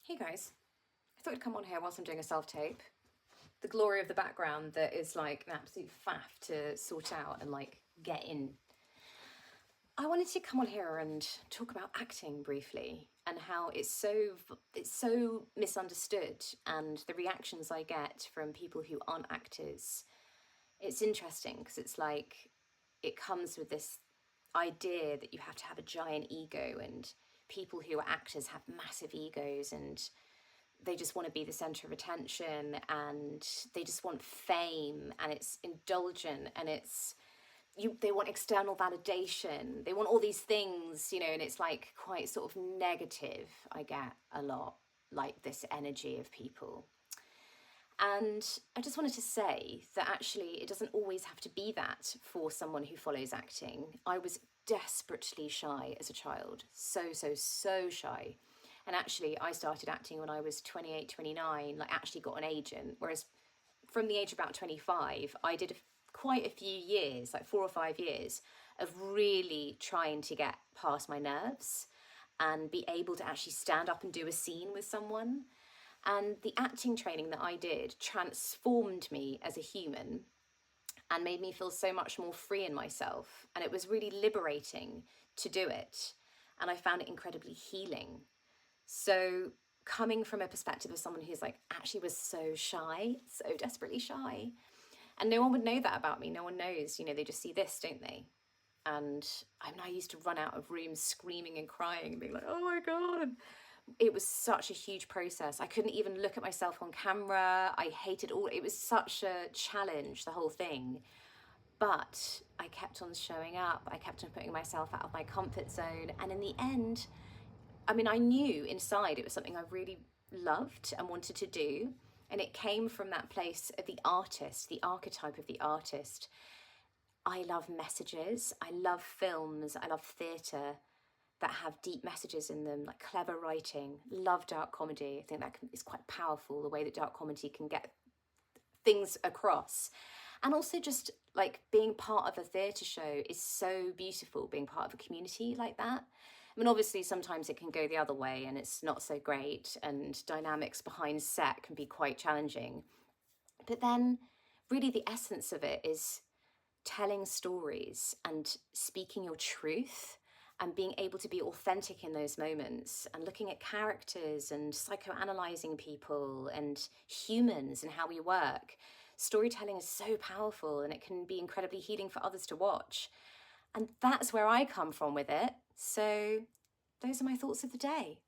Hey guys, I thought I'd come on here whilst I'm doing a self-tape. The glory of the background that is like an absolute faff to sort out and like get in. I wanted to come on here and talk about acting briefly and how it's so misunderstood and the reactions I get from people who aren't actors. It's interesting because it's like it comes with this idea that you have to have a giant ego, and people who are actors have massive egos, and they just want to be the center of attention, and they just want fame, and it's indulgent, and they want external validation, they want all these things, and it's like quite sort of negative. I get a lot like this energy of people. And I just wanted to say that actually it doesn't always have to be that for someone who follows acting. I was desperately shy as a child, so shy. And actually, I started acting when I was 28, 29, like actually got an agent. Whereas from the age of about 25, I did quite a few years, like 4 or 5 years, of really trying to get past my nerves and be able to actually stand up and do a scene with someone. And the acting training that I did transformed me as a human and made me feel so much more free in myself. And it was really liberating to do it. And I found it incredibly healing. So, coming from a perspective of someone who's like actually was so shy, so desperately shy, and no one would know that about me. No one knows, they just see this, don't they? And I used to run out of rooms screaming and crying and being like, oh my God. And it was such a huge process. I couldn't even look at myself on camera. I hated all, it was such a challenge, the whole thing. But I kept on showing up. I kept on putting myself out of my comfort zone. And in the end, I knew inside it was something I really loved and wanted to do. And it came from that place of the artist, the archetype of the artist. I love messages. I love films. I love theatre that have deep messages in them, like clever writing. Love dark comedy. I think is quite powerful, the way that dark comedy can get things across. And also just like being part of a theatre show is so beautiful, being part of a community like that. Obviously, sometimes it can go the other way and it's not so great, and dynamics behind set can be quite challenging. But then, really, the essence of it is telling stories and speaking your truth and being able to be authentic in those moments and looking at characters and psychoanalyzing people and humans and how we work. Storytelling is so powerful and it can be incredibly healing for others to watch. And that's where I come from with it. So those are my thoughts of the day.